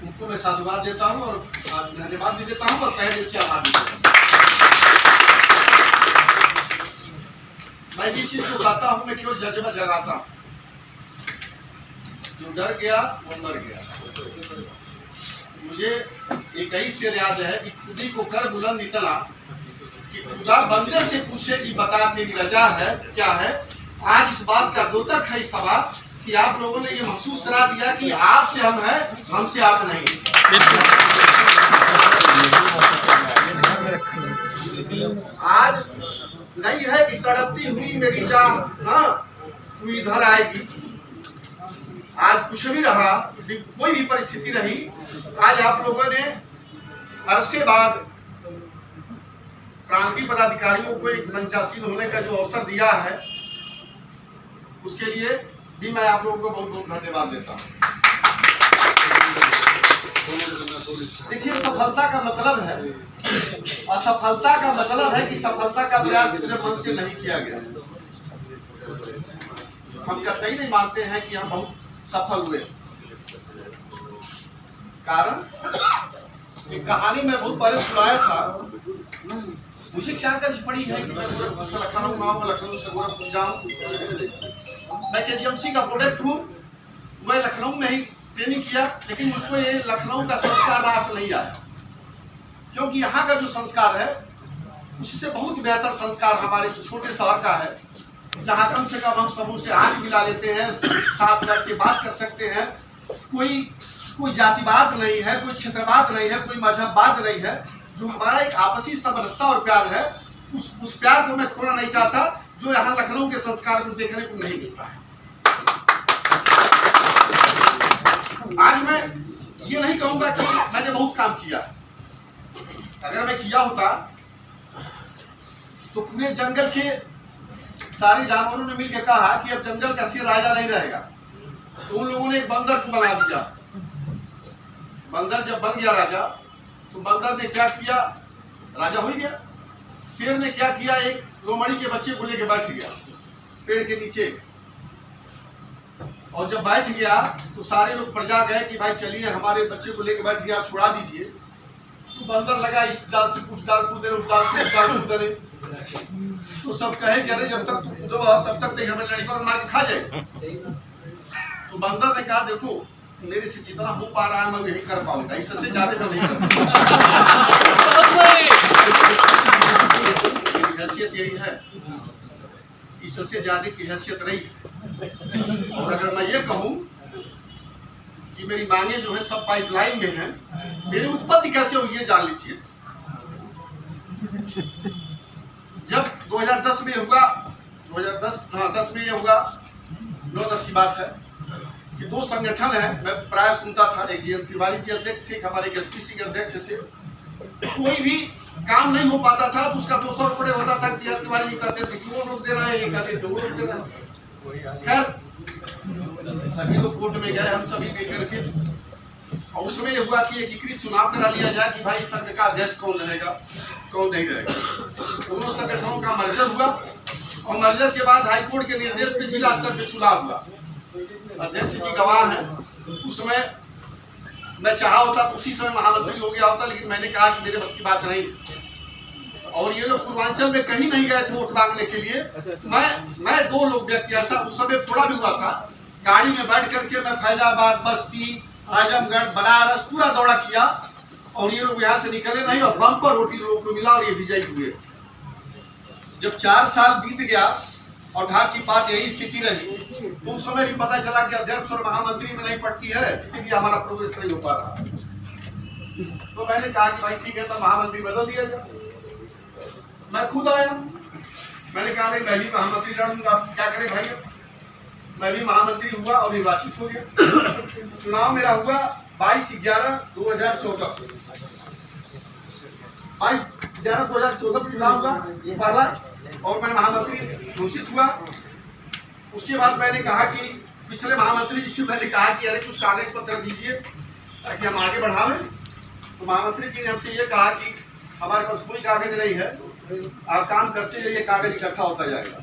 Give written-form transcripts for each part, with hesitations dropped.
उनको मैं साधुवाद देता हूँ और धन्यवाद भी देता हूँ और तहे दिल से आभार भी देता हूँ। मैं जिस चीज को गाता हूँ मैं केवल जज्बा जगाता हूँ। जो डर गया वो मर गया। मुझे एक ही शेर याद है कि खुदी को कर बुलंद इतना कि खुदा बंदे से पूछे कि बता तेरी रजा है क्या है। आज इस बात का द्योतक है सवाल कि आप लोगों ने ये महसूस करा दिया कि आपसे हम हैं, हमसे आप नहीं। आज नहीं है कि तड़पती हुई मेरी जान, हाँ तू इधर आएगी। आज कुछ भी रहा, कोई भी परिस्थिति रही, आज आप लोगों ने अरसे बाद प्रांतीय पदाधिकारियों को एक मंचासीन होने का जो अवसर दिया है, उसके लिए भी मैं आप लोगों को बहुत बहुत धन्यवाद देता हूँ। देखिए, सफलता का मतलब है, असफलता का मतलब है कि सफलता का प्रयास मेरे मन से नहीं किया गया। हम कतई नहीं मानते हैं कि हम बहुत सफल हुए। कारण एक कहानी में बहुत पहले सुनाया था। मुझे क्या गर्ज पड़ी है कि मैं गोरखपुर से लखनऊ आऊँ, लखनऊ से गोरखपुर जाऊँ। मैं KGMC का प्रोडक्ट हूँ। मैं लखनऊ में ही ट्रेनिंग किया, लेकिन मुझको ये लखनऊ का संस्कार रास नहीं आया, क्योंकि यहाँ का जो संस्कार है उससे बहुत बेहतर संस्कार हमारे जो छोटे शहर का है, जहाँ कम से कम हम सबों से आंख मिला लेते हैं, साथ बैठ के बात कर सकते हैं। कोई जातिवाद नहीं है, कोई क्षेत्रवाद नहीं है, कोई मजहबवाद नहीं है। जो हमारा एक आपसी समरसता और प्यार है, उस प्यार को मैं खोना नहीं चाहता, जो यहाँ लखनऊ के संस्कार में देखने को नहीं मिलता है। आज मैं ये नहीं कहूंगा कि मैंने बहुत काम किया। अगर मैं किया होता तो पूरे जंगल के सारे जानवरों ने मिलकर कहा कि अब जंगल का शेर राजा नहीं रहेगा, तो उन लोगों ने एक बंदर को बना दिया। बंदर जब बन गया राजा, तो बंदर ने क्या किया, राजा हो गया। शेर ने क्या किया, एक लोमड़ी के बच्चे को लेकर बैठ गया पेड़ के नीचे, और जब बैठ गया तो सारे लोग प्रजा गए कि भाई चलिए हमारे बच्चे को लेकर बैठ गया, छुड़ा दीजिए। तो बंदर लगा इस डाल से उस डाल कूदे, उस डाल से उस डाल कूदे। तो सब कहे कि अरे जब तक तू कूदबा तब तक तो हमें लड़की को मार के खा जाए। तो बंदर ने कहा देखो मेरे से जितना हो पा रहा है मैं यही कर पाऊंगा, इससे ज्यादा मैं नहीं कर पाऊंगा। हैसियत यही है, इससे ज्यादा की हैसियत रही। और अगर मैं ये कहूं कि मेरी मांगे जो है सब पाइपलाइन में है, मेरी उत्पत्ति कैसे हुई है जान लीजिए। जब 2010 में हुआ, 2010 में ये हुआ, 9-10 की बात है कि दो संगठन है, मैं प्राय सुनता था। एक GN तिवारी जी अध्यक्ष थे, हमारे SP सिंह अध्यक्ष थे। कोई भी काम नहीं हो पाता था तो उसका 200 रुपये होता था कि तिवारी जी कहते थे कि वो लोग दे रहे हैं, ये कहते थे वो लोग दे रहे हैं। खैर सभी लोग कोर्ट में गए, हम सभी मिलकर के, और उसमें यह हुआ कि एकीकृत चुनाव करा लिया जाए कि भाई संघ का अध्यक्ष कौन रहेगा कौन नहीं रहेगा। दोनों संगठनों का मर्जर हुआ, और मर्जर के बाद हाईकोर्ट के निर्देश पे जिला स्तर पे चुनाव हुआ। अध्यक्ष जी गवाह हैं, उस समय मैं चाहा होता तो उसी समय महामंत्री हो गया होता, लेकिन मैंने कहा कि मेरे बस की बात नहीं। और ये लोग पूर्वांचल में कहीं नहीं गए थे वोट मांगने के लिए। मैं 2 लोग व्यक्ति ऐसा उस समय थोड़ा भी हुआ था, गाड़ी में बैठ करके मैं फैजाबाद, बस्ती, आजमगढ़, बनारस पूरा दौड़ा किया, और ये लोग यहाँ से निकले नहीं, और बम्पर वोट लोगों को मिला और ये विजयी हुए। जब 4 साल बीत गया और घाट की बात यही स्थिति रही, तो उस समय भी पता चला कि अध्यक्ष और महामंत्री में नहीं पड़ती है, इसीलिए हमारा प्रोग्रेस नहीं हो पा रहा। तो मैंने कहा कि भाई ठीक है, तो महामंत्री बदल दिया जाए। मैं खुद आया, मैंने कहा नहीं मैं भी महामंत्री लड़ूंगा, क्या करें भाई। मैं भी महामंत्री हुआ और निर्वाचित हो गया। चुनाव मेरा हुआ 22/11/2014, 22/11/2014 चुनाव हुआ पहला, और मैं महामंत्री घोषित हुआ। उसके बाद मैंने कहा कि पिछले महामंत्री जी से मैंने कहा कि अरे कुछ कागज पत्र दीजिए ताकि हम आगे बढ़ावें। तो महामंत्री जी ने हमसे ये कहा कि हमारे पास कोई कागज नहीं है, आप काम करते जाइए, कागज इकट्ठा होता जाएगा।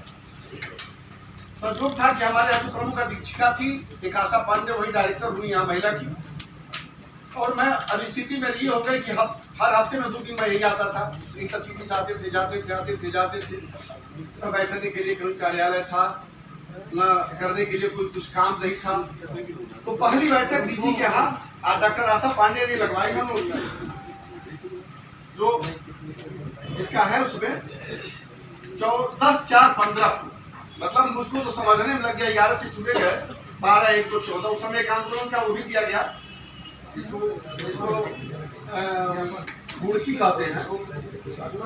संयोग था कि हमारे यहाँ प्रमुख अधीक्षिका थी एक आशा पांडे, वही डायरेक्टर हुई यहाँ महिला की। और मैं अभी स्थिति मेरी ये हो गई कि हर हफ्ते में 2 दिन मैं यही आता था। इंटरसिटी से आते थे, जाते थे। न बैठने के लिए कोई कार्यालय था, न करने के लिए कोई कुछ काम नहीं था। तो पहली बैठक दीदी के यहाँ डॉक्टर आशा पांडे ने लगवाई हम लोग, जो इसका है उसमें 10/4/15 मतलब मुझको तो समझने में लग गया, 11 से छूटे गए, 12, 1, 2, 14। उस समय एक आंदोलन का वो भी दिया गया, जिसको गुड़की कहते हैं।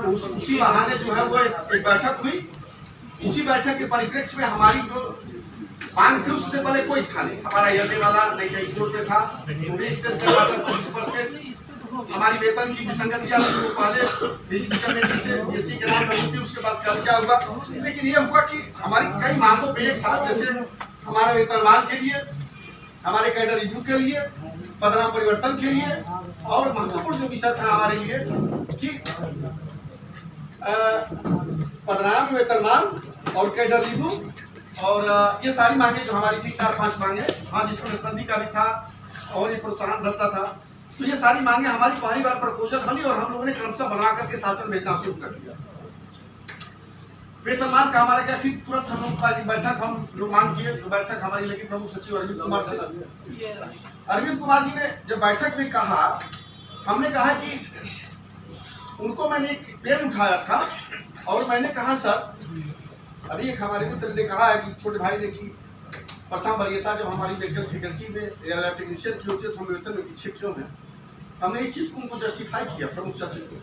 उसी बहाने जो है वो एक बैठक हुई। उसी बैठक के परिप्रेक्ष्य में हमारी जो मांग थी उससे पहले कोई था नहीं। हमारा एलए वाला नहीं कहीं कोर्ट में था, वो भी एक्सटेंड करवा था 20%। हमारी वेतन की विसंगतियां वो पहले बिजली कमेटी से एसी के नाम बनी थी, उसके बाद कब्जा हुआ। लेकिन ये हुआ कि हमारी कई मांगों पे एक साथ, जैसे हमारा वेतनमान के लिए, हमारे कैडर रिव्यू के लिए, पदनाम परिवर्तन के लिए, और महत्वपूर्ण जो विषय था हमारे लिए कि पदनाम, वेतनमान और कैडर रिव्यू, और ये सारी मांगे जो हमारी थी 4-5 मांगे। हाँ, जिसमें नसबंदी का भी था और ये प्रोत्साहन भत्ता था। तो ये सारी मांगे हमारी पहली बार प्रपोजल बनी और हम लोगों ने क्रमशः बना करके शासन भेजना शुरू कर दिया। वेतनमान का हमारा क्या, फिर तुरंत हम लोग बैठक हम लोग मांग किए। तो बैठक हमारी लगी प्रमुख सचिव अरविंद कुमार से। अरविंद कुमार जी ने जब बैठक में कहा, हमने कहा कि उनको मैंने एक पेन उठाया था और मैंने कहा सर, अभी एक हमारे मित्र ने कहा है कि छोटे भाई ने कि प्रथम वरीयता जब हमारी मेडिकल फैकल्टी में टेक्नीशियन की होती है तो हम वेतन में पीछे क्यों हैं। हमने इस चीज को उनको जस्टिफाई किया प्रमुख सचिव को।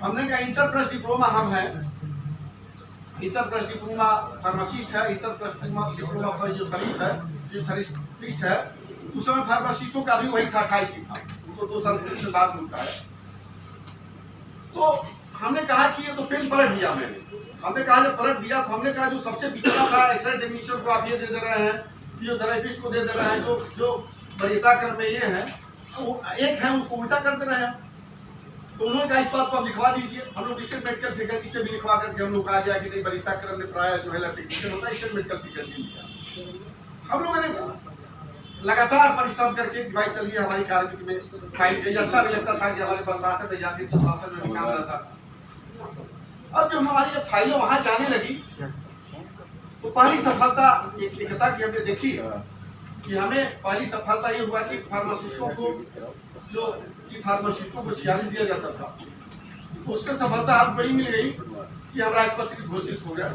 हमने कहा इंटर प्लस डिप्लोमा हम हैं, इंटर प्लस डिप्लोमा फार्मासिस्ट है, इंटर प्लस डिप्लोमा फिजियोथेरेपिस्ट है, फिजियोथेरेपिस्ट है। उस समय फार्मासिस्टों का भी वही था, 28 ही था, उनको 2 साल से बाद मिलता है। तो हमने कहा कि ये तो पेन पलट दिया मैंने। हमने कहा जब पलट दिया तो हमने कहा जो सबसे पिछड़ा था एक्सरे टेक्नीशियन को आप ये दे रहे हैं, फिजियोथेरेपिस्ट को दे रहे हैं, जो वरीयता क्रम में ये है, एक है उसको उल्टा कर दे रहे हैं। तो उन्होंने कहा इस बात को आप लिखवा दीजिए। हम लोग स्टेट मेडिकल फैकल्टी से भी लिखवा करके हम लोग कहा गया कि नहीं, वरीयता क्रम में प्राय जो है टेक्नीशियन होता है, स्टेट मेडिकल फैकल्टी लिखा। हम लोगों ने लगातार परिश्रम करके भाई चलिए हमारी कार्य में फाइल गई। अच्छा भी लगता था कि हमारे पास शासन में जाती तो शासन में भी काम रहता था। अब जब हमारी जब फाइलें वहां जाने लगी तो पहली सफलता एक लिखता कि हमने देखी कि हमें पहली सफलता ये हुआ कि फार्मासिस्टों को, जो फार्मासिस्टों को 46 दिया जाता था, उसमें सफलता हमको ये मिल गई कि हम राजपत्रित घोषित हो गया।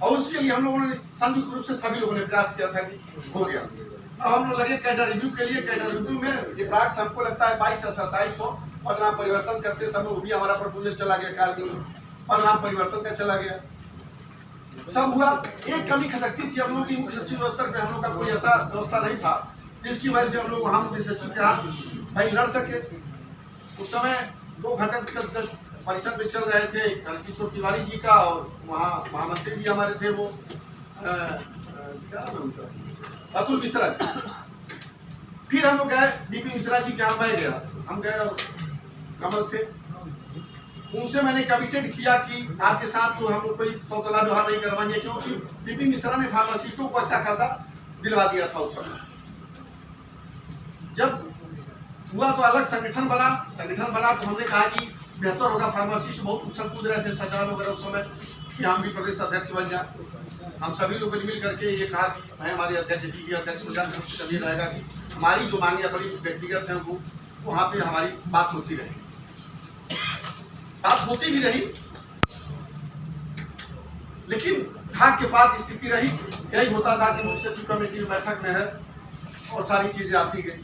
और उसके लिए हम लोगों ने संयुक्त रूप से सभी लोगों ने प्रयास किया था कि हो गया। अब हम लोग लगे कैडर रिव्यू के लिए। कैडर रिव्यू में ये हमको लगता है 22 से 2700 पदनाम परिवर्तन करते समय वो भी हमारा प्रपोजल चला गया, कार्य पदनाम परिवर्तन का चला गया, सब हुआ। एक कमी खटकती थी हम लोग की, मुख्य सचिव स्तर पे हम लोग का कोई ऐसा व्यवस्था नहीं था जिसकी वजह से हम लोग वहाँ मुख्य सचिव के हाथ भाई लड़ सके। उस समय 2 घटक परिषद में चल रहे थे, किशोर तिवारी जी का, और वहाँ महामंत्री जी हमारे थे, वो क्या अतुल मिश्रा। फिर हम लोग गए बीपी मिश्रा जी के यहाँ, मैं गया, हम गए, कमल थे, उनसे मैंने कमिटेड किया कि आपके साथ तो हम लोग कोई शौचालय व्यवहार नहीं करवाएंगे, क्योंकि बीपी मिश्रा ने फार्मासिस्टों को अच्छा खासा दिलवा दिया था उस समय। जब हुआ तो अलग संगठन बना तो हमने कहा कि बेहतर होगा, फार्मासिस्ट बहुत उछल कूद रहे थे सचार वगैरह उस समय, कि हम भी प्रदेश अध्यक्ष बन जाए। हम सभी लोगों ने मिल करके ये कहा कि भाई हमारे अध्यक्ष जी भी अध्यक्ष हो जाए, सबसे ये रहेगा कि हमारी जो मांगे अपनी व्यक्तिगत है वो वहाँ पे हमारी बात होती रही, बात होती भी रही। लेकिन भाग के बाद स्थिति रही, यही होता था कि मुख्य सचिव कमेटी बैठक में है और सारी चीजें आती गई।